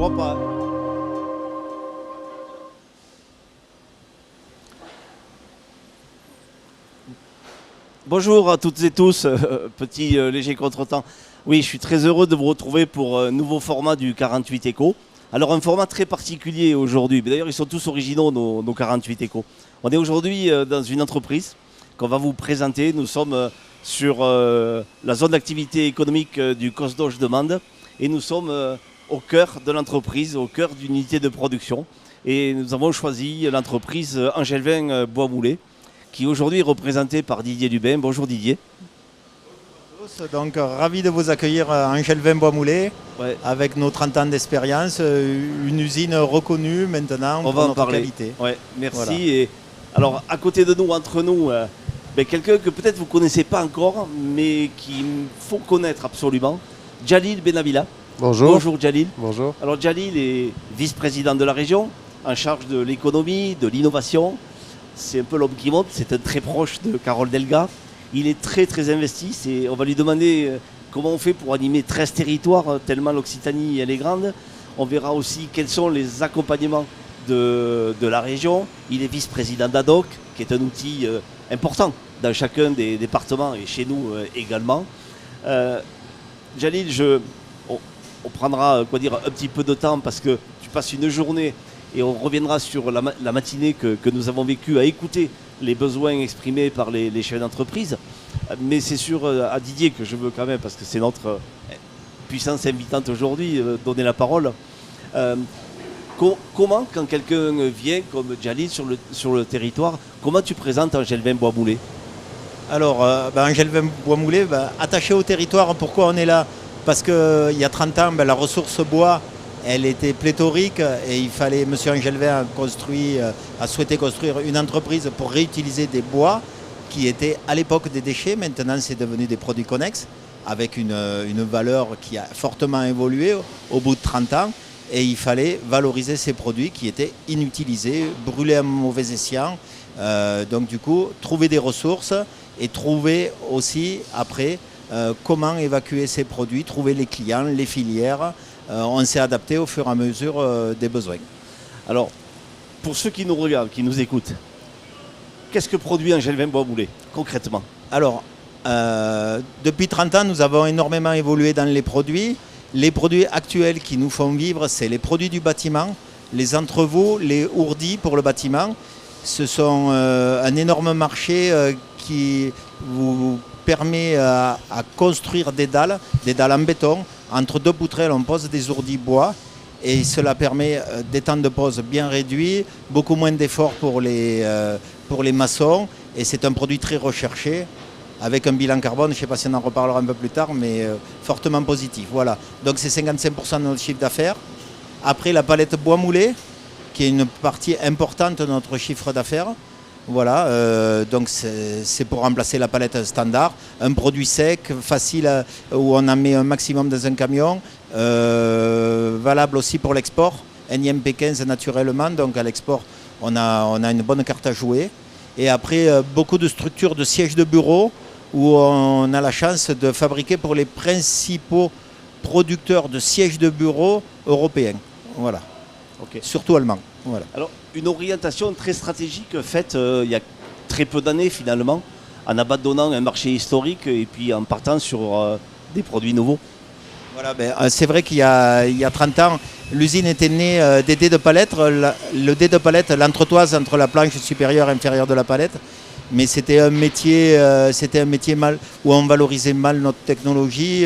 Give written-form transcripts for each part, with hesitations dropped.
crois pas. Bonjour à toutes et tous, petit léger contretemps. Oui, je suis très heureux de vous retrouver pour un nouveau format du 48 Éco. Alors un format très particulier aujourd'hui, d'ailleurs ils sont tous originaux nos 48 Éco. On est aujourd'hui dans une entreprise qu'on va vous présenter. Nous sommes sur la zone d'activité économique du Cosdoche de Mende et nous sommes au cœur de l'entreprise, au cœur d'une unité de production. Et nous avons choisi l'entreprise Angelvin Bois Moulé, qui aujourd'hui est représentée par Didier Dubin. Bonjour Didier. Donc ravi de vous accueillir à Angelvin Bois Moulé, ouais, avec nos 30 ans d'expérience, une usine reconnue maintenant pour notre qualité. Ouais, merci. Voilà. Et alors à côté de nous, entre nous, quelqu'un que peut-être vous ne connaissez pas encore, mais qu'il faut connaître absolument, Jalil Benabila. Bonjour. Bonjour Jalil. Bonjour. Alors Jalil est vice-président de la région, en charge de l'économie, de l'innovation. C'est un peu l'homme qui monte, c'est un très proche de Carole Delga. Il est très très investi. On va lui demander comment on fait pour animer 13 territoires, tellement l'Occitanie elle est grande. On verra aussi quels sont les accompagnements de la région. Il est vice-président d'ADOC, qui est un outil important dans chacun des départements et chez nous également. Jalil, on prendra un petit peu de temps parce que tu passes une journée et on reviendra sur la matinée que nous avons vécue à écouter les besoins exprimés par les chefs d'entreprise. Mais c'est sûr à Didier que je veux quand même, parce que c'est notre puissance invitante aujourd'hui, donner la parole. Comment, quand quelqu'un vient comme Jalil sur le territoire, comment tu présentes Angelvin Bois Moulé? Alors, Angelvin Bois Moulé, attaché au territoire, pourquoi on est là? Parce qu'il y a 30 ans, la ressource bois, elle était pléthorique et il fallait, M. Angelvin a souhaité construire une entreprise pour réutiliser des bois qui étaient à l'époque des déchets. Maintenant, c'est devenu des produits connexes avec une valeur qui a fortement évolué au bout de 30 ans. Et il fallait valoriser ces produits qui étaient inutilisés, brûlés à mauvais escient. Donc du coup, trouver des ressources et trouver aussi après comment évacuer ces produits, trouver les clients, les filières. On s'est adapté au fur et à mesure des besoins. Alors, pour ceux qui nous regardent, qui nous écoutent, qu'est-ce que produit Angelvin Bois Moulé, concrètement? Alors, depuis 30 ans, nous avons énormément évolué dans les produits. Les produits actuels qui nous font vivre, c'est les produits du bâtiment, les entrevaux, les ourdis pour le bâtiment. Ce sont un énorme marché qui vous permet à construire des dalles en béton. Entre deux poutrelles, on pose des ourdis bois et cela permet des temps de pose bien réduits, beaucoup moins d'efforts pour les maçons et c'est un produit très recherché avec un bilan carbone, je ne sais pas si on en reparlera un peu plus tard, mais fortement positif. Voilà. Donc c'est 55% de notre chiffre d'affaires. Après la palette bois moulé, qui est une partie importante de notre chiffre d'affaires. Voilà, donc c'est pour remplacer la palette standard. Un produit sec, facile, où on en met un maximum dans un camion. Valable aussi pour l'export. NIMP15 naturellement, donc à l'export, on a une bonne carte à jouer. Et après, beaucoup de structures de sièges de bureau, où on a la chance de fabriquer pour les principaux producteurs de sièges de bureau européens. Voilà. Okay. Surtout allemands. Voilà. Alors, une orientation très stratégique faite il y a très peu d'années finalement, en abandonnant un marché historique et puis en partant sur des produits nouveaux. Voilà, c'est vrai qu'il y a 30 ans, l'usine était née des dés de palette, le dé de palette, l'entretoise entre la planche supérieure et inférieure de la palette. Mais c'était un métier mal, où on valorisait mal notre technologie,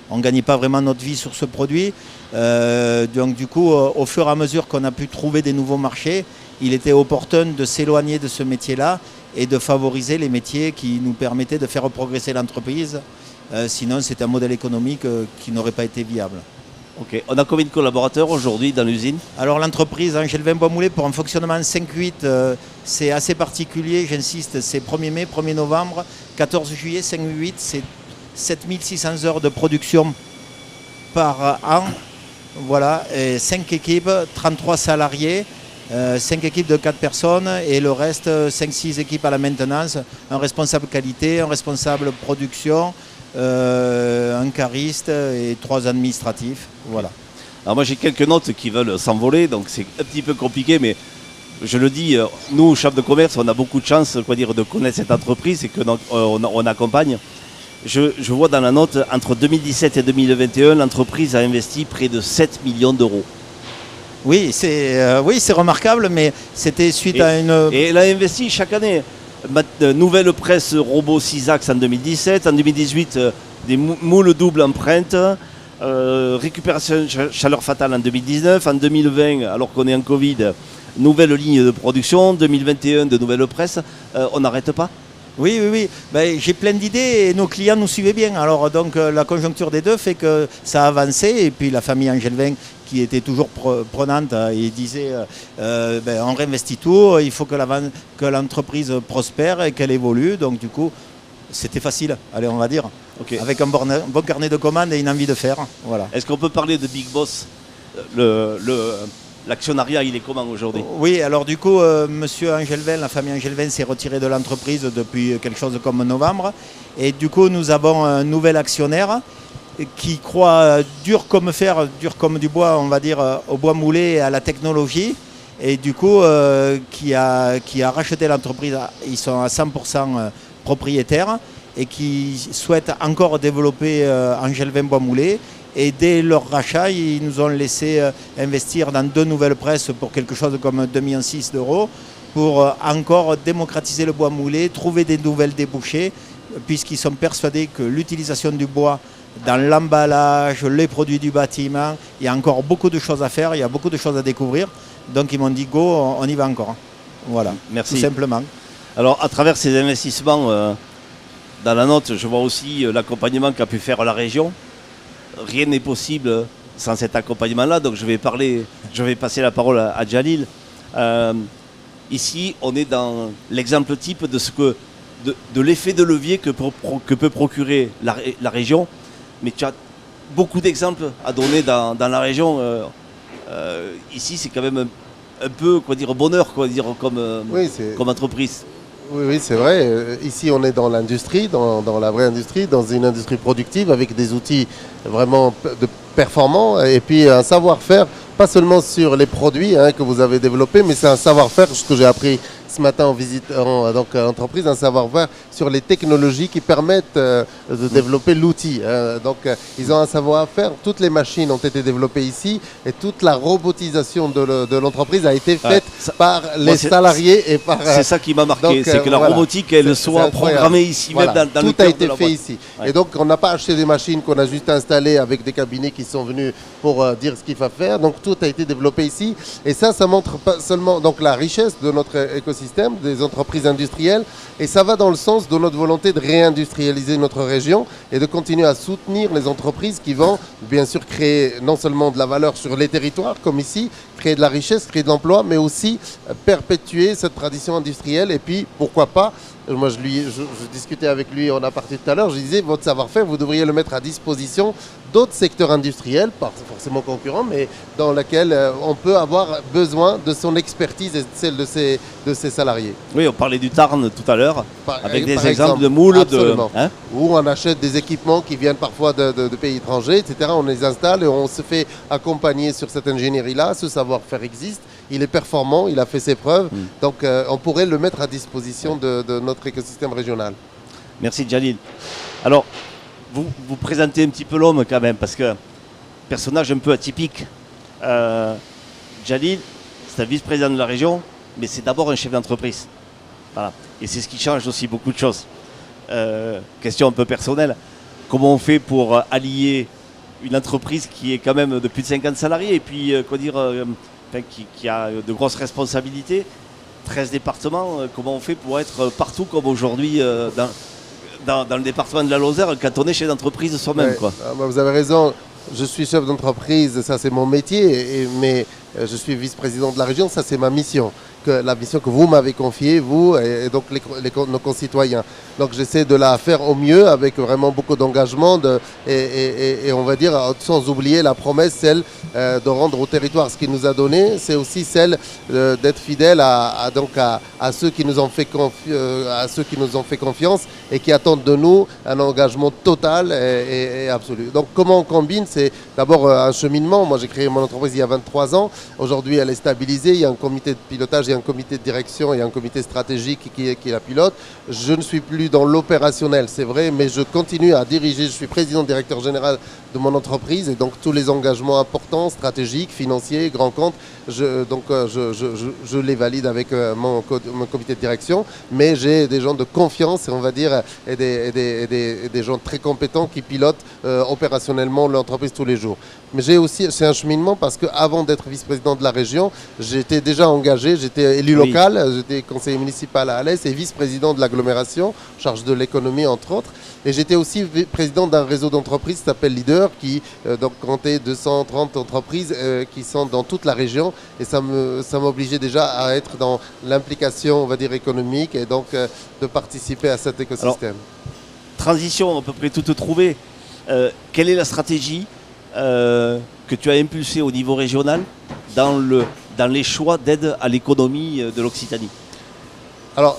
on ne gagnait pas vraiment notre vie sur ce produit. Donc du coup, au fur et à mesure qu'on a pu trouver des nouveaux marchés, il était opportun de s'éloigner de ce métier-là et de favoriser les métiers qui nous permettaient de faire progresser l'entreprise. Sinon, c'est un modèle économique qui n'aurait pas été viable. Ok. On a combien de collaborateurs aujourd'hui dans l'usine? Alors l'entreprise Angelvin Bois Moulé, pour un fonctionnement 5-8, c'est assez particulier, j'insiste, c'est 1er mai, 1er novembre, 14 juillet, 5-8, c'est 7600 heures de production par an. Voilà, et 5 équipes, 33 salariés, 5 équipes de 4 personnes et le reste, 5-6 équipes à la maintenance, un responsable qualité, un responsable production, un cariste et 3 administratifs. Voilà. Alors moi j'ai quelques notes qui veulent s'envoler, donc c'est un petit peu compliqué, mais je le dis, nous, chefs de commerce, on a beaucoup de chance de connaître cette entreprise et que on accompagne. Je vois dans la note, entre 2017 et 2021, l'entreprise a investi près de 7 millions d'euros. Oui, c'est remarquable, mais c'était suite à une... Et elle a investi chaque année. Nouvelle presse robot 6 axes en 2017, en 2018, des moules double empreinte, récupération chaleur fatale en 2019, en 2020, alors qu'on est en Covid, nouvelle ligne de production, 2021 de nouvelles presses, on n'arrête pas. Oui. Ben, j'ai plein d'idées et nos clients nous suivaient bien. Alors donc la conjoncture des deux fait que ça a avancé et puis la famille Angelvin qui était toujours prenante et disait on réinvestit tout, il faut que l'entreprise prospère et qu'elle évolue. Donc du coup c'était facile, allez on va dire, avec un bon carnet de commandes et une envie de faire. Voilà. Est-ce qu'on peut parler de Big Boss? L'actionnariat, il est comment aujourd'hui? Oui, alors du coup, monsieur Angelvin, la famille Angelvin s'est retirée de l'entreprise depuis quelque chose comme novembre. Et du coup, nous avons un nouvel actionnaire qui croit dur comme fer, dur comme du bois, on va dire, au bois moulé et à la technologie. Et du coup, qui a racheté l'entreprise, ils sont à 100% propriétaires et qui souhaitent encore développer Angelvin bois moulé. Et dès leur rachat, ils nous ont laissé investir dans 2 nouvelles presses pour quelque chose comme 2,6 millions d'euros pour encore démocratiser le bois moulé, trouver des nouvelles débouchés, puisqu'ils sont persuadés que l'utilisation du bois dans l'emballage, les produits du bâtiment, il y a encore beaucoup de choses à faire, il y a beaucoup de choses à découvrir. Donc ils m'ont dit go, on y va encore. Voilà, merci. Tout simplement. Alors à travers ces investissements, dans la note, je vois aussi l'accompagnement qu'a pu faire la région. Rien n'est possible sans cet accompagnement-là, donc je vais passer la parole à Djalil. Ici, on est dans l'exemple type de l'effet de levier que peut procurer la région. Mais tu as beaucoup d'exemples à donner dans la région. Ici, c'est quand même un peu bonheur comme entreprise. Oui, c'est vrai. Ici, on est dans l'industrie, dans la vraie industrie, dans une industrie productive avec des outils vraiment performants et puis un savoir-faire, pas seulement sur les produits que vous avez développés, mais c'est un savoir-faire, ce que j'ai appris ce matin en visitant l'entreprise, un savoir-faire sur les technologies qui permettent de développer l'outil. Donc, ils ont un savoir-faire. Toutes les machines ont été développées ici et toute la robotisation de l'entreprise a été faite par les salariés et par. C'est ça qui m'a marqué, c'est que la robotique, elle soit programmée ici, même dans le cœur de la boîte. Tout a été fait ici. Ouais. Et donc, on n'a pas acheté des machines qu'on a juste installées avec des cabinets qui sont venus pour dire ce qu'il faut faire. Donc, tout a été développé ici. Et ça montre pas seulement donc, la richesse de notre écosystème, des entreprises industrielles, et ça va dans le sens de notre volonté de réindustrialiser notre région et de continuer à soutenir les entreprises qui vont bien sûr créer non seulement de la valeur sur les territoires comme ici, créer de la richesse, créer de l'emploi, mais aussi perpétuer cette tradition industrielle. Et puis pourquoi pas, moi je discutais avec lui en aparté tout à l'heure, je disais votre savoir-faire vous devriez le mettre à disposition d'autres secteurs industriels, pas forcément concurrents, mais dans lesquels on peut avoir besoin de son expertise et celle de ses salariés. Oui, on parlait du Tarn tout à l'heure, avec des exemples de moules. Où on achète des équipements qui viennent parfois de pays étrangers, etc. On les installe et on se fait accompagner sur cette ingénierie-là. Ce savoir-faire existe, il est performant, il a fait ses preuves. Donc on pourrait le mettre à disposition de notre écosystème régional. Merci Djalil. Alors, vous présentez un petit peu l'homme quand même, parce que personnage un peu atypique. Djalil, c'est un vice-président de la région, mais c'est d'abord un chef d'entreprise. Voilà. Et c'est ce qui change aussi beaucoup de choses. Question un peu personnelle. Comment on fait pour allier une entreprise qui est quand même de plus de 50 salariés et puis qui a de grosses responsabilités, 13 départements, comment on fait pour être partout comme aujourd'hui dans le département de la Lozère quand on est chef d'entreprise soi-même, ouais. Vous avez raison, je suis chef d'entreprise, ça c'est mon métier, mais je suis vice-président de la région, ça c'est ma mission. La mission que vous m'avez confiée, vous et donc nos concitoyens. Donc j'essaie de la faire au mieux avec vraiment beaucoup d'engagement et on va dire sans oublier la promesse, celle de rendre au territoire ce qu'il nous a donné. C'est aussi celle d'être fidèle à ceux qui nous ont fait confiance et qui attendent de nous un engagement total et absolu. Donc comment on combine? C'est d'abord un cheminement. Moi j'ai créé mon entreprise il y a 23 ans. Aujourd'hui elle est stabilisée. Il y a un comité de pilotage, il y a un comité de direction et un comité stratégique qui la pilote. Je ne suis plus dans l'opérationnel, c'est vrai, mais je continue à diriger. Je suis président directeur général de mon entreprise et donc tous les engagements importants, stratégiques, financiers, grands comptes, je les valide avec mon comité de direction. Mais j'ai des gens de confiance, on va dire, et des gens très compétents qui pilotent opérationnellement l'entreprise tous les jours. Mais c'est un cheminement parce qu'avant d'être vice-président de la région, j'étais déjà engagé, j'étais élu local, j'étais conseiller municipal à Alès et vice-président de l'agglomération, charge de l'économie entre autres. Et j'étais aussi président d'un réseau d'entreprises qui s'appelle Leader, qui donc comptait 230 entreprises qui sont dans toute la région. Et ça m'obligeait déjà à être dans l'implication, on va dire, économique et donc de participer à cet écosystème. Alors, transition à peu près toute trouvée. Quelle est la stratégie que tu as impulsée au niveau régional dans les choix d'aide à l'économie de l'Occitanie? Alors,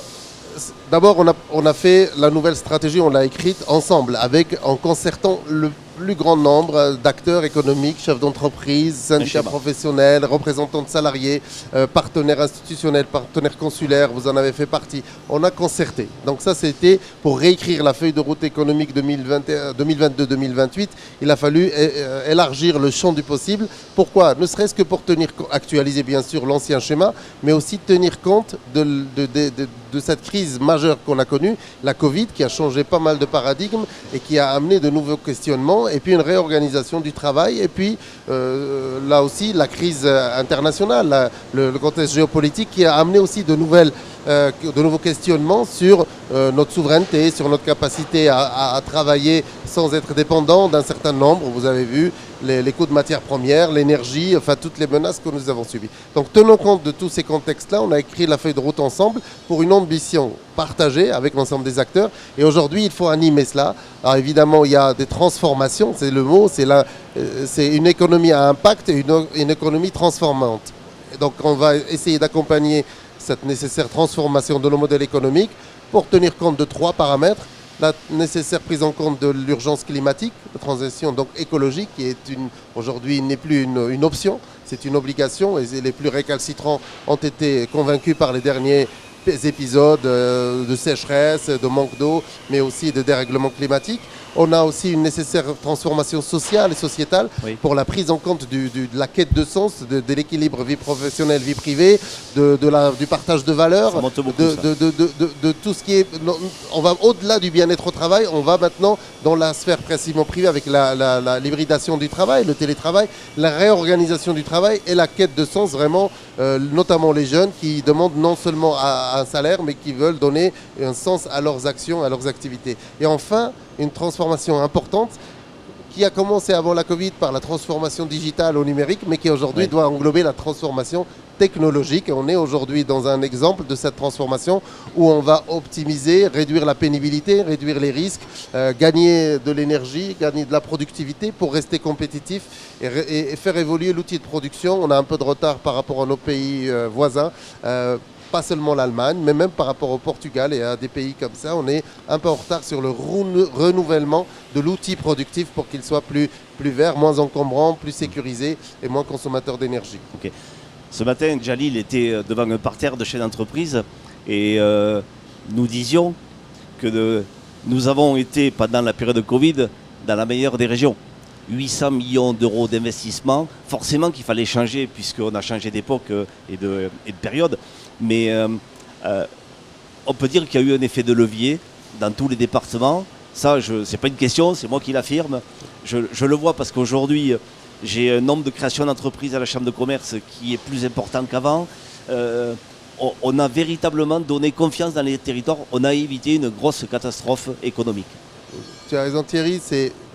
d'abord, on a fait la nouvelle stratégie, on l'a écrite ensemble, en concertant le plus grand nombre d'acteurs économiques, chefs d'entreprise, syndicats professionnels, représentants de salariés, partenaires institutionnels, partenaires consulaires, vous en avez fait partie. On a concerté. Donc ça, c'était pour réécrire la feuille de route économique 2022-2028. Il a fallu élargir le champ du possible. Pourquoi? Ne serait-ce que pour actualiser bien sûr l'ancien schéma, mais aussi tenir compte de cette crise majeure qu'on a connue, la Covid, qui a changé pas mal de paradigmes et qui a amené de nouveaux questionnements, et puis une réorganisation du travail, et puis là aussi la crise internationale, le contexte géopolitique qui a amené aussi de nouveaux questionnements sur notre souveraineté, sur notre capacité à travailler sans être dépendant d'un certain nombre. Vous avez vu les coûts de matières premières, l'énergie, enfin toutes les menaces que nous avons subies. Donc tenons compte de tous ces contextes-là, on a écrit la feuille de route ensemble pour une ambition partagée avec l'ensemble des acteurs. Et aujourd'hui, il faut animer cela. Alors évidemment, il y a des transformations, c'est le mot, c'est une économie à impact et une économie transformante. Et donc on va essayer d'accompagner cette nécessaire transformation de nos modèles économiques pour tenir compte de 3 paramètres. La nécessaire prise en compte de l'urgence climatique, la transition donc écologique, qui est aujourd'hui n'est plus une option, c'est une obligation, et les plus récalcitrants ont été convaincus par les derniers épisodes de sécheresse, de manque d'eau, mais aussi de dérèglement climatique. On a aussi une nécessaire transformation sociale et sociétale pour la prise en compte de la quête de sens, de l'équilibre vie professionnelle, vie privée, du partage de valeurs, de tout ce qui est... On va au-delà du bien-être au travail, on va maintenant dans la sphère précisément privée avec l'hybridation du travail, le télétravail, la réorganisation du travail et la quête de sens vraiment, notamment les jeunes qui demandent non seulement un salaire, mais qui veulent donner un sens à leurs actions, à leurs activités. Et enfin, une transformation importante qui a commencé avant la Covid par la transformation digitale au numérique, mais qui aujourd'hui doit englober la transformation technologique. Et on est aujourd'hui dans un exemple de cette transformation où on va optimiser, réduire la pénibilité, réduire les risques, gagner de l'énergie, gagner de la productivité pour rester compétitif et faire évoluer l'outil de production. On a un peu de retard par rapport à nos pays voisins. Pas seulement l'Allemagne, mais même par rapport au Portugal et à des pays comme ça, on est un peu en retard sur le renouvellement de l'outil productif pour qu'il soit plus vert, moins encombrant, plus sécurisé et moins consommateur d'énergie. Okay. Ce matin, Jalil était devant un parterre de chefs d'entreprise et nous disions que nous avons été, pendant la période de Covid, dans la meilleure des régions. 800 millions d'euros d'investissement, forcément qu'il fallait changer puisqu'on a changé d'époque et de période. Mais on peut dire qu'il y a eu un effet de levier dans tous les départements. Ça, c'est pas une question, c'est moi qui l'affirme. Je le vois parce qu'aujourd'hui, j'ai un nombre de créations d'entreprises à la Chambre de commerce qui est plus important qu'avant. On a véritablement donné confiance dans les territoires. On a évité une grosse catastrophe économique. Tu as raison Thierry,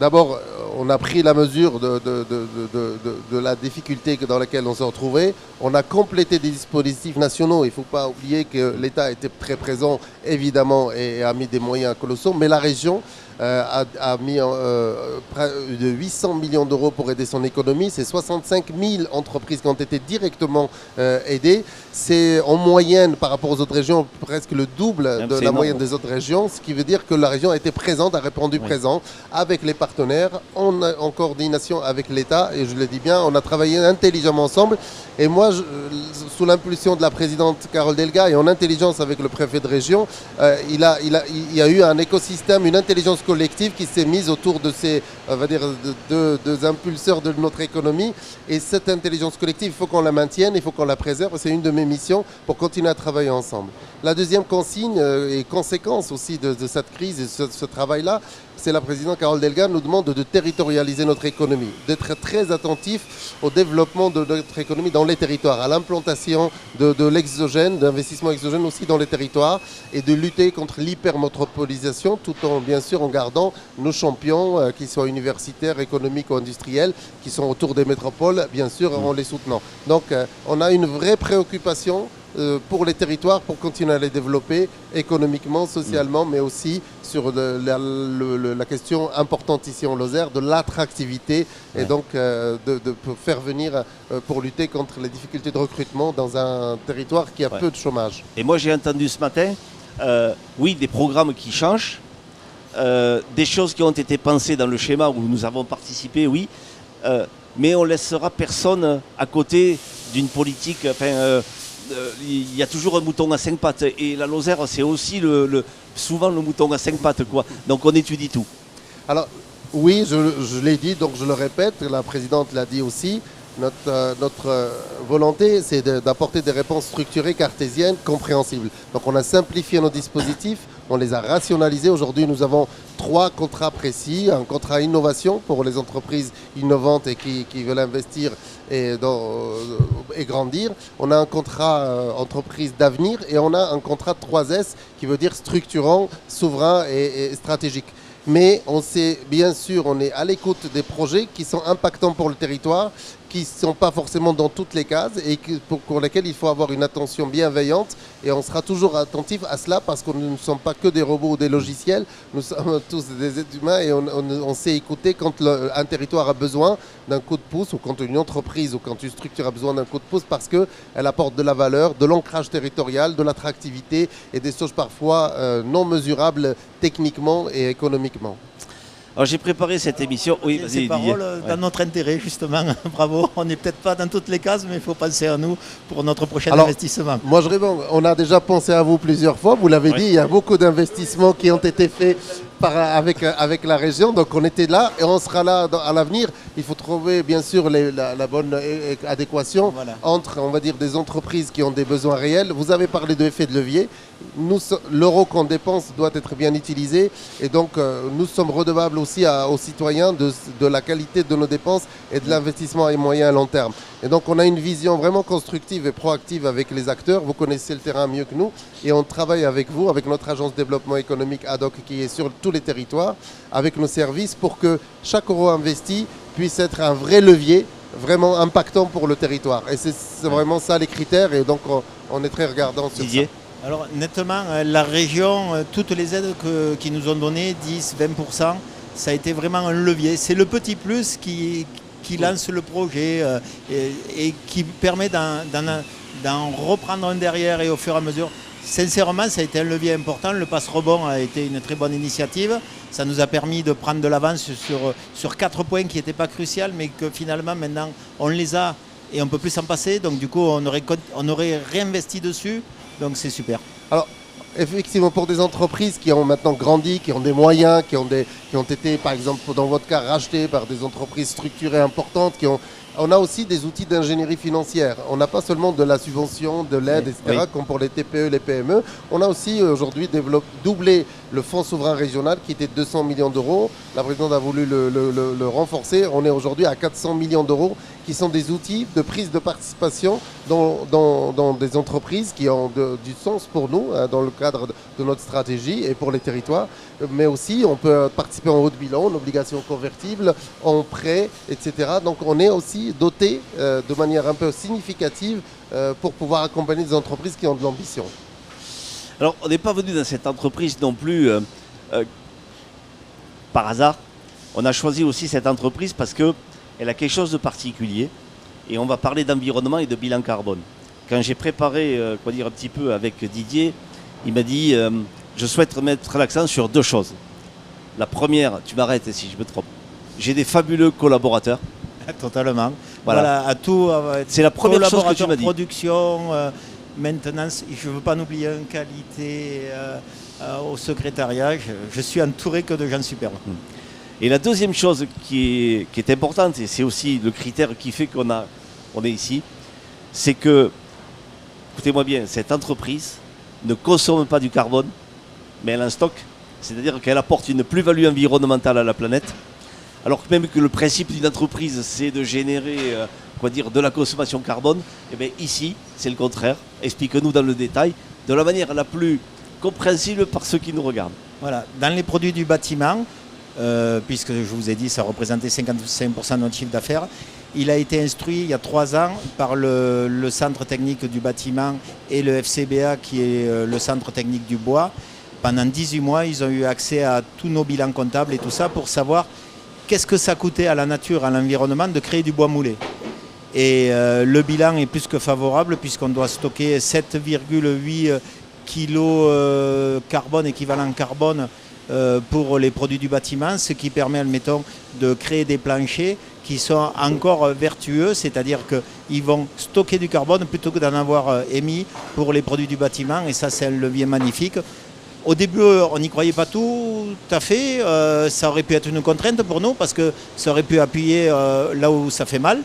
d'abord on a pris la mesure de la difficulté dans laquelle on se retrouvait. On a complété des dispositifs nationaux. Il ne faut pas oublier que l'État était très présent, évidemment, et a mis des moyens colossaux. Mais la région a mis près de 800 millions d'euros pour aider son économie. C'est 65 000 entreprises qui ont été directement aidées. C'est en moyenne, par rapport aux autres régions, presque le double de la moyenne des autres régions. Ce qui veut dire que la région a été présente, a répondu présent avec les partenaires, en coordination avec l'État. Et je le dis bien, on a travaillé intelligemment ensemble. Et moi, sous l'impulsion de la présidente Carole Delga et en intelligence avec le préfet de région, il y a eu un écosystème, une intelligence collective qui s'est mise autour de ces, on va dire, deux impulseurs de notre économie. Et cette intelligence collective, il faut qu'on la maintienne, il faut qu'on la préserve. C'est une de mes missions pour continuer à travailler ensemble. La deuxième consigne et conséquence aussi de cette crise et de ce travail-là, c'est la présidente Carole Delga nous demande de territorialiser notre économie, d'être très attentif au développement de notre économie dans les territoires, à l'implantation de l'exogène, d'investissement exogène aussi dans les territoires et de lutter contre l'hypermétropolisation tout en, bien sûr, en gardant nos champions, qu'ils soient universitaires, économiques ou industriels, qui sont autour des métropoles, bien sûr, en les soutenant. Donc, on a une vraie préoccupation pour les territoires, pour continuer à les développer économiquement, socialement, mais aussi sur la question importante ici en Lozère, de l'attractivité et donc de faire venir pour lutter contre les difficultés de recrutement dans un territoire qui a peu de chômage. Et moi j'ai entendu ce matin, oui, des programmes qui changent, des choses qui ont été pensées dans le schéma où nous avons participé, oui, mais on laissera personne à côté d'une politique... il y a toujours un mouton à 5 pattes et la Lozère c'est aussi souvent le mouton à 5 pattes quoi. Donc on étudie tout. Alors oui, je l'ai dit, donc je le répète, la présidente l'a dit aussi, notre volonté c'est d'apporter des réponses structurées, cartésiennes, compréhensibles. Donc on a simplifié nos dispositifs, on les a rationalisés. Aujourd'hui nous avons 3 contrats précis, un contrat innovation pour les entreprises innovantes et qui veulent investir et grandir. On a un contrat entreprise d'avenir et on a un contrat 3S qui veut dire structurant, souverain et stratégique. Mais on sait, bien sûr, on est à l'écoute des projets qui sont impactants pour le territoire, qui ne sont pas forcément dans toutes les cases et pour lesquels il faut avoir une attention bienveillante. Et on sera toujours attentif à cela parce que nous ne sommes pas que des robots ou des logiciels, nous sommes tous des êtres humains et on sait écouter quand un territoire a besoin d'un coup de pouce ou quand une entreprise ou quand une structure a besoin d'un coup de pouce parce qu'elle apporte de la valeur, de l'ancrage territorial, de l'attractivité et des choses parfois non mesurables techniquement et économiquement. Alors j'ai préparé cette émission. Oui, vas-y. Ces paroles dans notre intérêt justement. Bravo. On n'est peut-être pas dans toutes les cases, mais il faut penser à nous pour notre prochain investissement. Moi je réponds. On a déjà pensé à vous plusieurs fois. Vous l'avez dit, il y a beaucoup d'investissements qui ont été faits avec la région. Donc on était là et on sera là à l'avenir. Il faut trouver bien sûr la bonne adéquation entre, on va dire, des entreprises qui ont des besoins réels. Vous avez parlé de effet de levier. L'euro qu'on dépense doit être bien utilisé et donc nous sommes redevables aussi aux citoyens de la qualité de nos dépenses et de l'investissement à moyen et long terme. Et donc on a une vision vraiment constructive et proactive avec les acteurs. Vous connaissez le terrain mieux que nous et on travaille avec vous, avec notre agence de développement économique ad hoc qui est sur tous les territoires, avec nos services pour que chaque euro investi puisse être un vrai levier vraiment impactant pour le territoire. Et c'est vraiment ça les critères et donc on est très regardant sur ça. Alors nettement, la région, toutes les aides qu'ils nous ont données, 10-20%, ça a été vraiment un levier. C'est le petit plus qui lance le projet et qui permet d'en reprendre un derrière et au fur et à mesure. Sincèrement, ça a été un levier important. Le passe-rebond a été une très bonne initiative. Ça nous a permis de prendre de l'avance sur 4 points qui n'étaient pas cruciaux, mais que finalement, maintenant, on les a et on ne peut plus s'en passer. Donc du coup, on aurait réinvesti dessus. Donc c'est super. Alors, effectivement, pour des entreprises qui ont maintenant grandi, qui ont des moyens, qui ont été, par exemple, dans votre cas, rachetés par des entreprises structurées importantes, qui On a aussi des outils d'ingénierie financière. On n'a pas seulement de la subvention, de l'aide, etc., Oui. comme pour les TPE, les PME. On a aussi aujourd'hui doublé le fonds souverain régional qui était de 200 millions d'euros. La présidente a voulu le renforcer. On est aujourd'hui à 400 millions d'euros qui sont des outils de prise de participation dans des entreprises qui ont du sens pour nous, dans le cadre de notre stratégie et pour les territoires. Mais aussi, on peut participer en haut de bilan, en obligation convertible, en prêt, etc. Donc on est aussi doté de manière un peu significative pour pouvoir accompagner des entreprises qui ont de l'ambition. Alors, on n'est pas venu dans cette entreprise non plus par hasard. On a choisi aussi cette entreprise parce qu'elle a quelque chose de particulier. Et on va parler d'environnement et de bilan carbone. Quand j'ai préparé un petit peu avec Didier, il m'a dit je souhaite mettre l'accent sur 2 choses. La première, tu m'arrêtes si je me trompe, j'ai des fabuleux collaborateurs. Totalement. Voilà. À tout. C'est la première chose que tu m'as dit. Production, maintenance. Je ne veux pas en oublier une qualité au secrétariat. Je suis entouré que de gens superbes. Et la deuxième chose qui est importante, et c'est aussi le critère qui fait qu'on est ici, c'est que, écoutez-moi bien, cette entreprise ne consomme pas du carbone, mais elle en stocke. C'est-à-dire qu'elle apporte une plus-value environnementale à la planète. Alors que même que le principe d'une entreprise, c'est de générer de la consommation carbone, et bien ici, c'est le contraire. Explique-nous dans le détail, de la manière la plus compréhensible par ceux qui nous regardent. Voilà. Dans les produits du bâtiment, puisque je vous ai dit ça représentait 55% de notre chiffre d'affaires, il a été instruit il y a 3 ans par le centre technique du bâtiment et le FCBA qui est le centre technique du bois. Pendant 18 mois, ils ont eu accès à tous nos bilans comptables et tout ça pour savoir qu'est-ce que ça coûtait à la nature, à l'environnement de créer du bois moulé. Et le bilan est plus que favorable puisqu'on doit stocker 7,8 kg carbone, équivalent carbone, pour les produits du bâtiment, ce qui permet, admettons, de créer des planchers qui sont encore vertueux, c'est-à-dire qu'ils vont stocker du carbone plutôt que d'en avoir émis pour les produits du bâtiment, et ça c'est un levier magnifique. Au début, on n'y croyait pas tout à fait, ça aurait pu être une contrainte pour nous parce que ça aurait pu appuyer là où ça fait mal.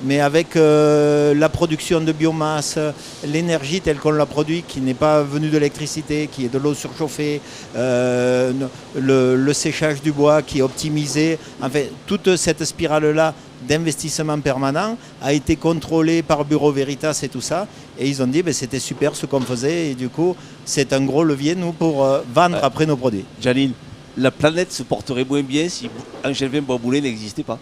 Mais avec la production de biomasse, l'énergie telle qu'on l'a produit, qui n'est pas venue de l'électricité, qui est de l'eau surchauffée, le séchage du bois qui est optimisé, enfin, toute cette spirale-là d'investissement permanent a été contrôlée par Bureau Veritas et tout ça. Et ils ont dit que c'était super ce qu'on faisait. Et du coup, c'est un gros levier, nous, pour vendre après nos produits. Jalil, la planète se porterait moins bien si Angevin Bois Moulin n'existait pas.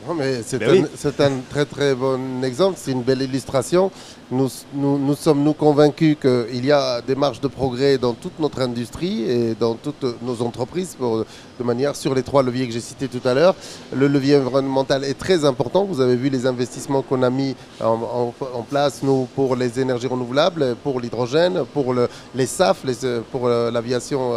Non, mais c'est Ben un très très bon exemple, c'est une belle illustration. Nous sommes convaincus qu'il y a des marges de progrès dans toute notre industrie et dans toutes nos entreprises de manière sur les 3 leviers que j'ai cités tout à l'heure. Le levier environnemental est très important. Vous avez vu les investissements qu'on a mis en place, nous, pour les énergies renouvelables, pour l'hydrogène, pour les SAF, pour l'aviation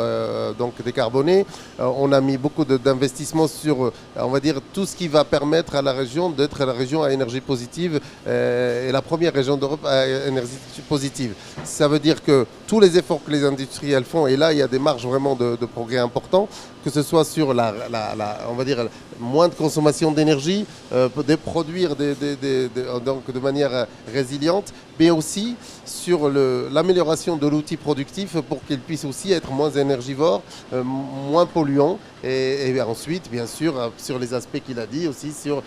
donc décarbonée. On a mis beaucoup d'investissements sur, on va dire, tout ce qui va permettre à la région d'être la région à énergie positive et la première région d'Europe à énergie positive. Ça veut dire que tous les efforts que les industriels font, et là il y a des marges vraiment de progrès importants, que ce soit sur on va dire, moins de consommation d'énergie, de produire donc de manière résiliente, mais aussi sur l'amélioration de l'outil productif pour qu'il puisse aussi être moins énergivore, moins polluant, et ensuite, bien sûr, sur les aspects qu'il a dit, aussi sur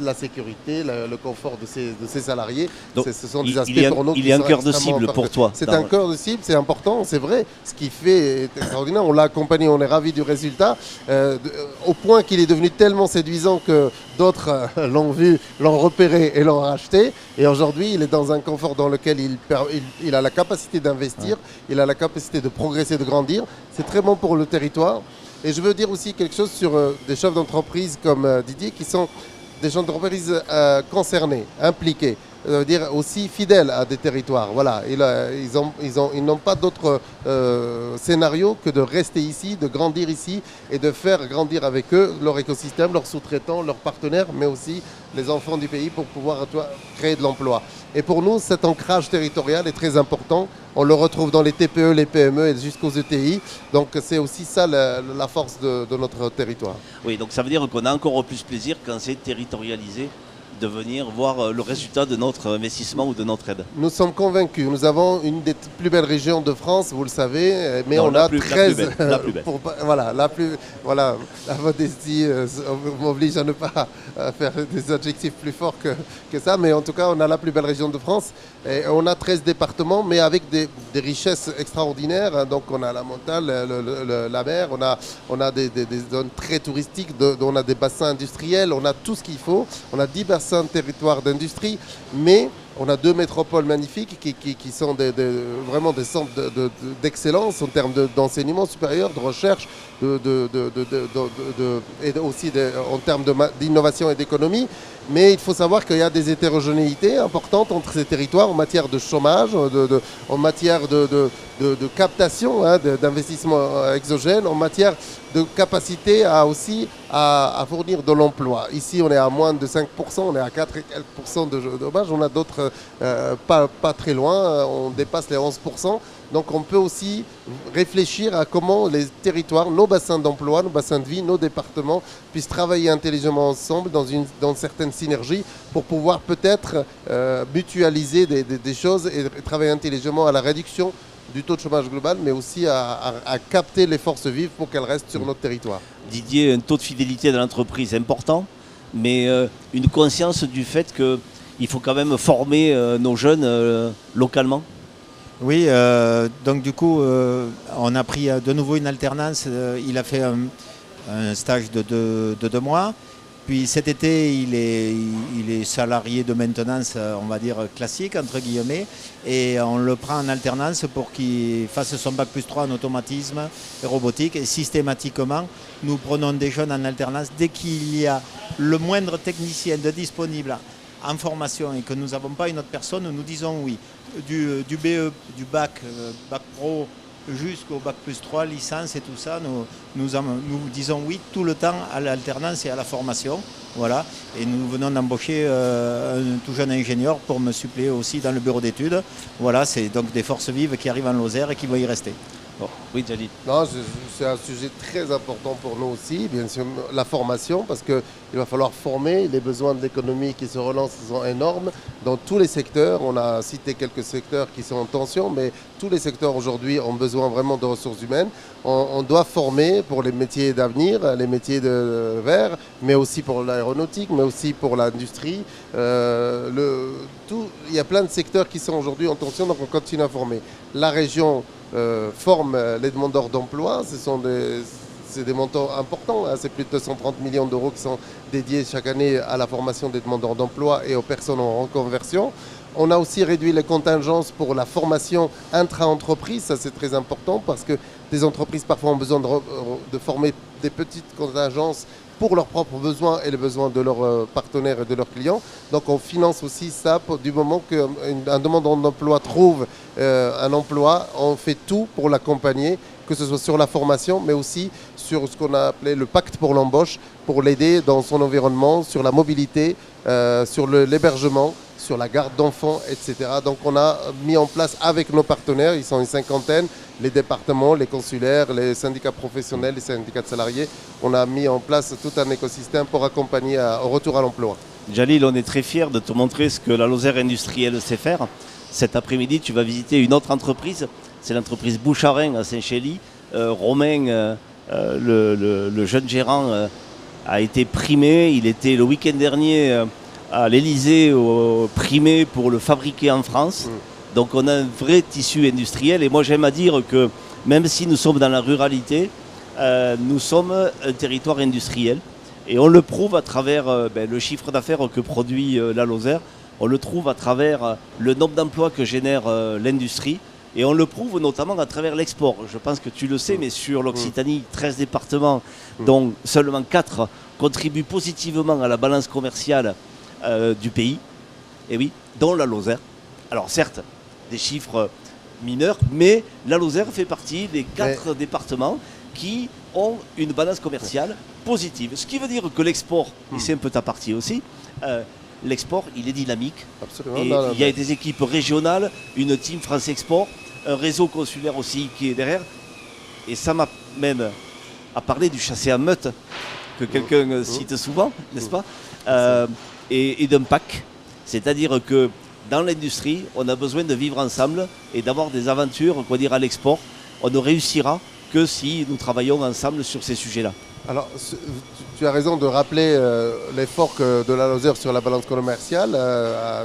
la sécurité, le confort de ses salariés. Donc, ce sont des aspects pour nous il est un cœur de cible pour toi. C'est un cœur de cible, c'est important, c'est vrai. Ce qu'il fait est extraordinaire. On l'a accompagné, on est ravis du résultat, au point qu'il est devenu tellement séduisant que d'autres l'ont vu, l'ont repéré et l'ont racheté. Et aujourd'hui, il est dans un confort dans lequel il a la capacité d'investir, il a la capacité de progresser, de grandir. C'est très bon pour le territoire. Et je veux dire aussi quelque chose sur des chefs d'entreprise comme Didier, qui sont des chefs d'entreprise concernés, impliqués, dire aussi fidèles à des territoires. Voilà, ils n'ont pas d'autre scénario que de rester ici, de grandir ici et de faire grandir avec eux leur écosystème, leurs sous-traitants, leurs partenaires, mais aussi les enfants du pays pour pouvoir créer de l'emploi. Et pour nous, cet ancrage territorial est très important. On le retrouve dans les TPE, les PME et jusqu'aux ETI. Donc c'est aussi ça la force de notre territoire. Oui, donc ça veut dire qu'on a encore plus plaisir quand c'est territorialisé de venir voir le résultat de notre investissement ou de notre aide. Nous sommes convaincus. Nous avons une des plus belles régions de France, vous le savez, mais Non, on la a plus 13. belle, la plus belle. Voilà, la modestie m'oblige à ne pas faire des adjectifs plus forts que ça, mais en tout cas, on a la plus belle région de France. Et on a 13 départements, mais avec des richesses extraordinaires. Donc, on a la montagne, la mer, on a des zones très touristiques, on a des bassins industriels, on a tout ce qu'il faut. On a 10 bassins de territoire d'industrie, mais on a 2 métropoles magnifiques qui sont vraiment des centres d'excellence en termes d'enseignement supérieur, de recherche, et aussi en termes d'innovation et d'économie. Mais il faut savoir qu'il y a des hétérogénéités importantes entre ces territoires en matière de chômage, en matière de captation, d'investissement exogène, en matière de capacité à fournir de l'emploi. Ici, on est à moins de 5%, on est à 4 et quelques % de chômage. On a d'autres pas très loin, on dépasse les 11%. Donc on peut aussi réfléchir à comment les territoires, nos bassins d'emploi, nos bassins de vie, nos départements puissent travailler intelligemment ensemble dans certaines synergies pour pouvoir peut-être mutualiser des choses et travailler intelligemment à la réduction du taux de chômage global, mais aussi à capter les forces vives pour qu'elles restent sur notre territoire. Didier, un taux de fidélité de l'entreprise important, mais une conscience du fait qu'il faut quand même former nos jeunes localement. Oui, donc du coup, on a pris de nouveau une alternance. Il a fait un stage de 2 mois. Puis cet été, il est salarié de maintenance, on va dire classique, entre guillemets. Et on le prend en alternance pour qu'il fasse son bac+3 en automatisme et robotique. Et systématiquement, nous prenons des jeunes en alternance. Dès qu'il y a le moindre technicien de disponible en formation et que nous n'avons pas une autre personne, nous disons oui. Du BE, du bac pro jusqu'au bac+3, licence et tout ça, nous disons oui tout le temps à l'alternance et à la formation. Voilà. Et nous venons d'embaucher un tout jeune ingénieur pour me suppléer aussi dans le bureau d'études. Voilà, c'est donc des forces vives qui arrivent en Lozère et qui vont y rester. Bon. Oui, Jalil. Non, c'est un sujet très important pour nous aussi, bien sûr, la formation, parce qu'il va falloir former. Les besoins de l'économie qui se relancent sont énormes dans tous les secteurs. On a cité quelques secteurs qui sont en tension, mais tous les secteurs aujourd'hui ont besoin vraiment de ressources humaines. On doit former pour les métiers d'avenir, les métiers de verre, mais aussi pour l'aéronautique, mais aussi pour l'industrie. Il y a plein de secteurs qui sont aujourd'hui en tension, donc on continue à former. La région forme les demandeurs d'emploi. C'est des montants importants, c'est plus de 230 millions d'euros qui sont dédiés chaque année à la formation des demandeurs d'emploi et aux personnes en reconversion. On a aussi réduit les contingences pour la formation intra-entreprise, ça c'est très important parce que des entreprises parfois ont besoin de former des petites contingences pour leurs propres besoins et les besoins de leurs partenaires et de leurs clients. Donc on finance aussi ça du moment qu'un demandeur d'emploi trouve un emploi, on fait tout pour l'accompagner, que ce soit sur la formation, mais aussi sur ce qu'on a appelé le pacte pour l'embauche, pour l'aider dans son environnement, sur la mobilité, sur l'hébergement, sur la garde d'enfants, etc. Donc on a mis en place avec nos partenaires, ils sont une 50aine, les départements, les consulaires, les syndicats professionnels, les syndicats de salariés, on a mis en place tout un écosystème pour accompagner au retour à l'emploi. Jalil, on est très fiers de te montrer ce que la Lozère industrielle sait faire. Cet après-midi, tu vas visiter une autre entreprise, c'est l'entreprise Boucharin à Saint-Chély. Romain, le jeune gérant, a été primé. Il était le week-end dernier à l'Elysée primé pour le fabriquer en France. Donc on a un vrai tissu industriel. Et moi j'aime à dire que même si nous sommes dans la ruralité, nous sommes un territoire industriel. Et on le prouve à travers le chiffre d'affaires que produit la Lozère. On le trouve à travers le nombre d'emplois que génère l'industrie. Et on le prouve notamment à travers l'export. Je pense que tu le sais, mais sur l'Occitanie, 13 départements, dont seulement 4 contribuent positivement à la balance commerciale du pays. Et oui, dont la Lozère. Alors certes, des chiffres mineurs, mais la Lozère fait partie des 4 départements qui ont une balance commerciale positive. Ce qui veut dire que l'export, et c'est un peu ta partie aussi, l'export, il est dynamique. Absolument. Et il y a des équipes régionales, une team France Export, un réseau consulaire aussi qui est derrière. Et ça m'amène à parler du chassé à meute que quelqu'un cite souvent, n'est-ce pas, et d'impact. C'est-à-dire que dans l'industrie, on a besoin de vivre ensemble et d'avoir des aventures, à l'export. On ne réussira que si nous travaillons ensemble sur ces sujets-là. Alors, tu as raison de rappeler l'effort de la Lozère sur la balance commerciale,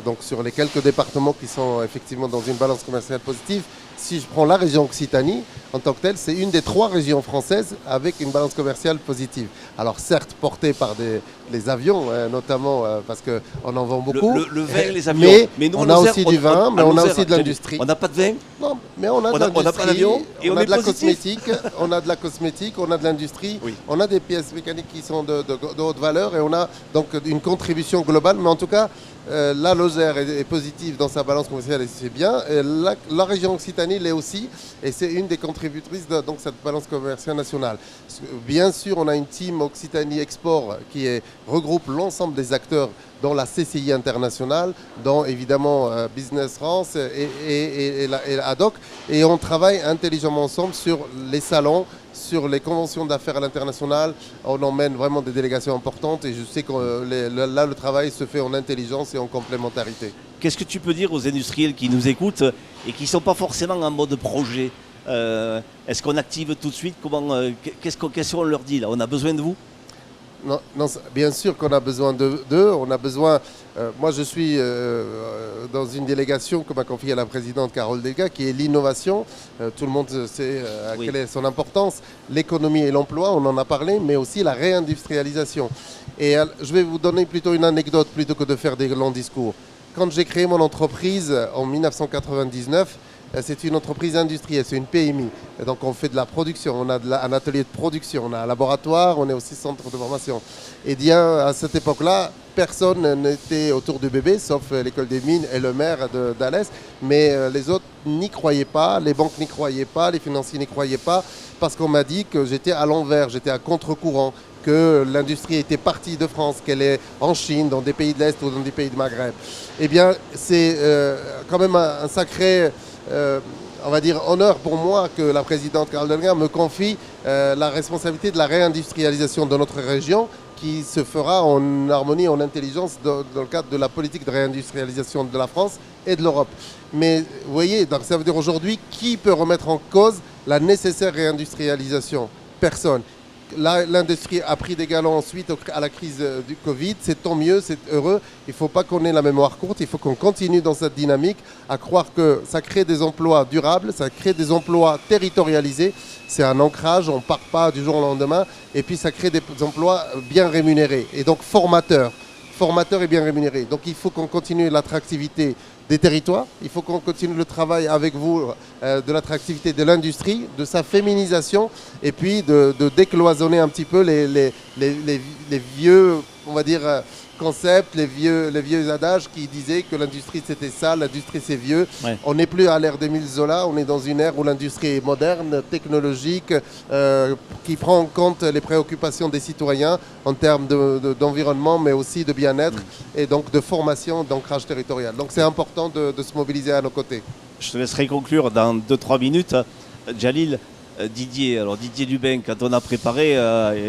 donc sur les quelques départements qui sont effectivement dans une balance commerciale positive. Si je prends la région Occitanie, en tant que telle, c'est une des 3 régions françaises avec une balance commerciale positive. Alors certes, portée par les avions, notamment parce qu'on en vend beaucoup. Le vin, les avions. Mais nous, on a aussi du vin, mais on a aussi de l'industrie. On n'a pas de vin. Non, mais on a de l'industrie, on n'a pas d'avion et on on a est de la positif. cosmétique, on a de la cosmétique, on a de l'industrie, Oui. on a des pièces mécaniques qui sont de haute valeur et on a donc une contribution globale. Mais en tout cas, la Lozère est positive dans sa balance commerciale et c'est bien. Et la région Occitanie l'est aussi et c'est une des contributrices de donc, cette balance commerciale nationale. Bien sûr, on a une team Occitanie Export qui regroupe l'ensemble des acteurs dans la CCI internationale, dans évidemment Business France et la ADOC. Et on travaille intelligemment ensemble sur les salons, sur les conventions d'affaires à l'international. On emmène vraiment des délégations importantes et je sais que là, le travail se fait en intelligence et en complémentarité. Qu'est-ce que tu peux dire aux industriels qui nous écoutent et qui ne sont pas forcément en mode projet? Est-ce qu'on active tout de suite? Qu'est-ce qu'on leur dit là? On a besoin de vous? Non, bien sûr qu'on a besoin d'eux. On a besoin. Moi, je suis dans une délégation que m'a confiée la présidente Carole Delga, qui est l'innovation. Tout le monde sait quelle est son importance. L'économie et l'emploi, on en a parlé, mais aussi la réindustrialisation. Et je vais vous donner plutôt une anecdote plutôt que de faire des longs discours. Quand j'ai créé mon entreprise en 1999, c'est une entreprise industrielle, c'est une PMI. Et donc on fait de la production, on a un atelier de production, on a un laboratoire, on est aussi centre de formation. Et bien à cette époque-là, personne n'était autour du bébé, sauf l'école des mines et le maire d'Alès. Mais les autres n'y croyaient pas, les banques n'y croyaient pas, les financiers n'y croyaient pas, parce qu'on m'a dit que j'étais à l'envers, j'étais à contre-courant, que l'industrie était partie de France, qu'elle est en Chine, dans des pays de l'Est ou dans des pays de Maghreb. Eh bien, c'est quand même un sacré... on va dire, honneur pour moi que la présidente Carole Delga me confie la responsabilité de la réindustrialisation de notre région qui se fera en harmonie, en intelligence dans le cadre de la politique de réindustrialisation de la France et de l'Europe. Mais vous voyez, donc ça veut dire aujourd'hui, qui peut remettre en cause la nécessaire réindustrialisation? Personne. L'industrie a pris des galons suite à la crise du Covid, c'est tant mieux, c'est heureux. Il ne faut pas qu'on ait la mémoire courte, il faut qu'on continue dans cette dynamique à croire que ça crée des emplois durables, ça crée des emplois territorialisés, c'est un ancrage, on ne part pas du jour au lendemain, et puis ça crée des emplois bien rémunérés, et donc formateurs et bien rémunérés. Donc il faut qu'on continue l'attractivité des territoires, il faut qu'on continue le travail avec vous de l'attractivité de l'industrie, de sa féminisation et puis de décloisonner un petit peu les vieux, on va dire, concepts, les vieux adages qui disaient que l'industrie c'était ça, l'industrie c'est vieux. Ouais. On n'est plus à l'ère d'Émile Zola, on est dans une ère où l'industrie est moderne, technologique, qui prend en compte les préoccupations des citoyens en termes d'environnement, mais aussi de bien-être et donc de formation, d'ancrage territorial. Donc c'est important de se mobiliser à nos côtés. Je te laisserai conclure dans 2-3 minutes. Jalil, Didier Dubin, quand on a préparé,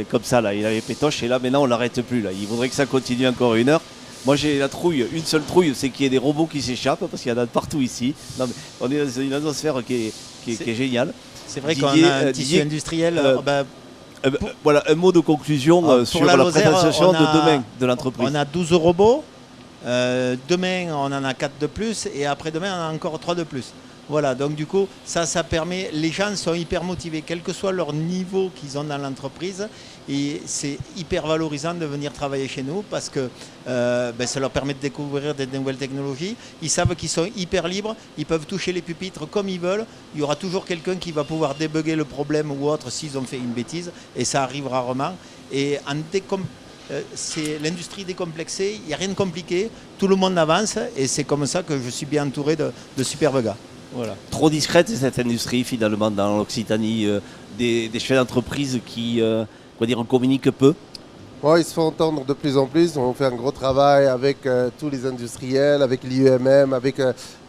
comme ça, là, il avait pétoche et là maintenant on l'arrête plus. Là. Il voudrait que ça continue encore 1 heure. Moi j'ai la trouille, une seule trouille, c'est qu'il y ait des robots qui s'échappent parce qu'il y en a partout ici. Non, mais on est dans une atmosphère qui est géniale. C'est vrai qu'on a un tissu industriel. Voilà, un mot de conclusion sur la présentation de demain de l'entreprise. On a 12 robots. Demain on en a 4 de plus et après-demain on en a encore 3 de plus. Voilà, donc du coup, ça permet, les gens sont hyper motivés, quel que soit leur niveau qu'ils ont dans l'entreprise, et c'est hyper valorisant de venir travailler chez nous parce que ça leur permet de découvrir des nouvelles technologies. Ils savent qu'ils sont hyper libres, ils peuvent toucher les pupitres comme ils veulent. Il y aura toujours quelqu'un qui va pouvoir débugger le problème ou autre s'ils ont fait une bêtise, et ça arrive rarement. Et c'est l'industrie décomplexée, il n'y a rien de compliqué, tout le monde avance, et c'est comme ça que je suis bien entouré de superbes gars. Voilà. Trop discrète cette industrie finalement dans l'Occitanie, des chefs d'entreprise qui communiquent peu. Ils se font entendre de plus en plus. On fait un gros travail avec tous les industriels, avec l'IUMM, avec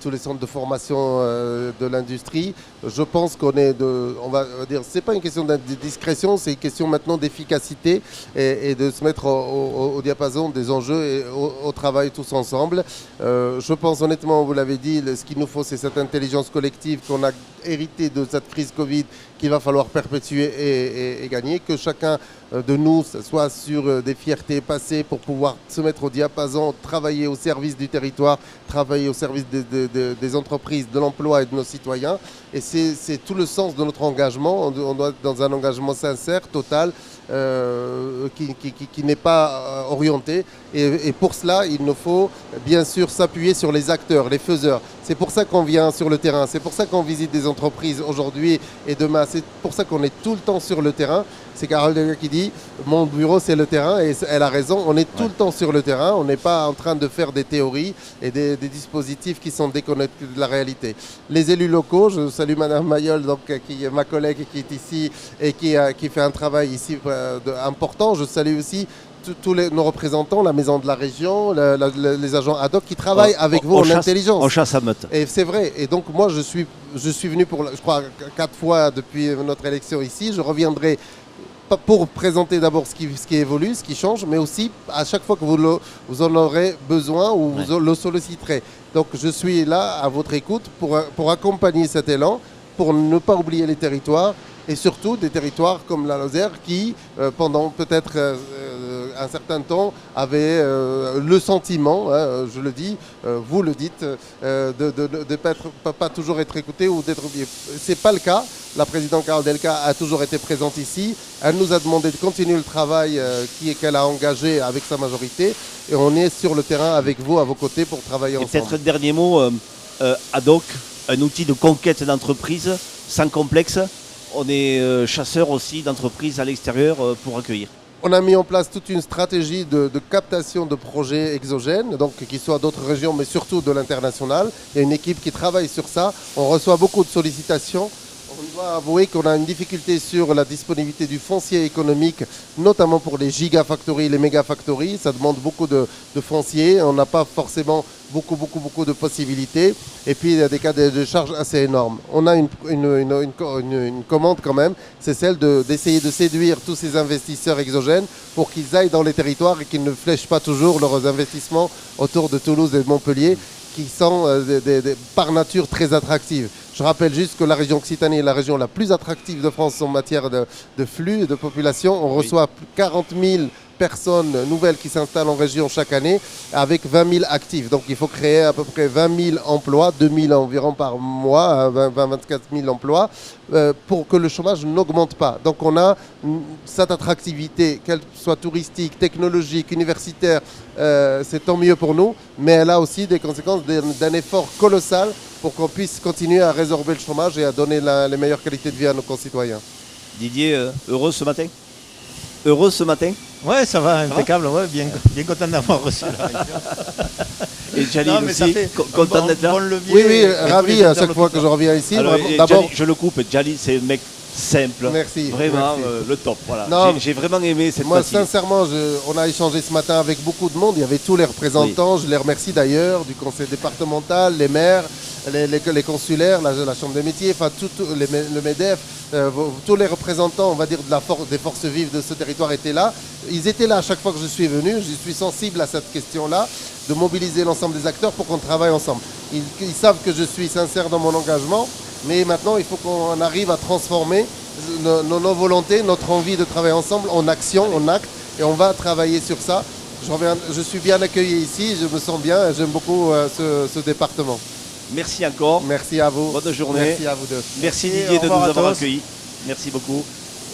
tous les centres de formation de l'industrie. Je pense qu'on est on va dire, c'est pas une question de discrétion, c'est une question maintenant d'efficacité et de se mettre au diapason des enjeux et au travail tous ensemble. Je pense honnêtement, vous l'avez dit, ce qu'il nous faut, c'est cette intelligence collective qu'on a héritée de cette crise Covid qu'il va falloir perpétuer et gagner, que chacun de nous soit sur des fiertés passées pour pouvoir se mettre au diapason, travailler au service du territoire, travailler au service des entreprises, de l'emploi et de nos citoyens. Et c'est tout le sens de notre engagement. On doit être dans un engagement sincère, total, qui n'est pas orienté. Et pour cela, il nous faut bien sûr s'appuyer sur les acteurs, les faiseurs. C'est pour ça qu'on vient sur le terrain, c'est pour ça qu'on visite des entreprises aujourd'hui et demain. C'est pour ça qu'on est tout le temps sur le terrain. C'est Carole Delga qui dit « Mon bureau, c'est le terrain » et elle a raison. On est tout le temps sur le terrain. On n'est pas en train de faire des théories et des dispositifs qui sont déconnectés de la réalité. Les élus locaux, je salue Madame Mayol, donc, qui est ma collègue qui est ici et qui fait un travail ici important. Je salue aussi tous nos représentants, la maison de la région, les agents ad hoc qui travaillent avec vous en intelligence. On chasse à meute. Et c'est vrai. Et donc moi, je suis venu pour, je crois, 4 fois depuis notre élection ici. Je reviendrai pour présenter d'abord ce qui évolue, ce qui change, mais aussi à chaque fois que vous en aurez besoin ou vous le solliciterez. Donc je suis là à votre écoute pour accompagner cet élan, pour ne pas oublier les territoires, et surtout des territoires comme la Lozère qui, pendant peut-être un certain temps, avaient le sentiment, je le dis, vous le dites, de pas toujours être écouté ou d'être oublié. Ce n'est pas le cas. La présidente Carole Delga a toujours été présente ici. Elle nous a demandé de continuer le travail qu'elle a engagé avec sa majorité. Et on est sur le terrain avec vous, à vos côtés, pour travailler ensemble. Peut-être un dernier mot, ad hoc, un outil de conquête d'entreprise sans complexe. On est chasseur aussi d'entreprises à l'extérieur pour accueillir. On a mis en place toute une stratégie de captation de projets exogènes, donc qui soient d'autres régions, mais surtout de l'international. Il y a une équipe qui travaille sur ça. On reçoit beaucoup de sollicitations. On doit avouer qu'on a une difficulté sur la disponibilité du foncier économique, notamment pour les gigafactories, les mégafactories. Ça demande beaucoup de foncier. On n'a pas forcément beaucoup de possibilités. Et puis il y a des cas de charges assez énormes. On a une commande quand même, c'est celle d'essayer de séduire tous ces investisseurs exogènes pour qu'ils aillent dans les territoires et qu'ils ne flèchent pas toujours leurs investissements autour de Toulouse et de Montpellier, qui sont par nature très attractives. Je rappelle juste que la région Occitanie est la région la plus attractive de France en matière de flux et de population. On reçoit 40 000 personnes nouvelles qui s'installent en région chaque année avec 20 000 actifs. Donc il faut créer à peu près 20 000 emplois, 2 000 environ par mois, 24 000 emplois, pour que le chômage n'augmente pas. Donc on a cette attractivité, qu'elle soit touristique, technologique, universitaire, c'est tant mieux pour nous, mais elle a aussi des conséquences d'un effort colossal pour qu'on puisse continuer à résorber le chômage et à donner les meilleures qualités de vie à nos concitoyens. Didier, heureux ce matin? Heureux ce matin? Ouais, ça va, impeccable, ouais, bien content d'avoir reçu la région. Et Jalil aussi, content d'être là? Oui, ravi à chaque fois que je reviens ici. Alors, d'abord, je le coupe, Jalil c'est un mec simple, merci, vraiment merci. Le top. Voilà. Non, j'ai vraiment aimé cette moi, matinée. sincèrement, on a échangé ce matin avec beaucoup de monde. Il y avait tous les représentants, je les remercie d'ailleurs, du conseil départemental, les maires, les consulaires, la chambre des métiers, enfin le MEDEF, tous les représentants, on va dire, des forces vives de ce territoire étaient là. Ils étaient là à chaque fois que je suis venu. Je suis sensible à cette question-là, de mobiliser l'ensemble des acteurs pour qu'on travaille ensemble. Ils savent que je suis sincère dans mon engagement. Mais maintenant, il faut qu'on arrive à transformer nos volontés, notre envie de travailler ensemble en action, en acte. Et on va travailler sur ça. Je suis bien accueilli ici, je me sens bien. J'aime beaucoup ce département. Merci encore. Merci à vous. Bonne journée. Merci à vous deux. Merci Didier de nous avoir accueillis. Merci beaucoup.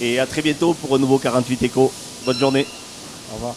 Et à très bientôt pour un nouveau 48 Éco. Bonne journée. Au revoir.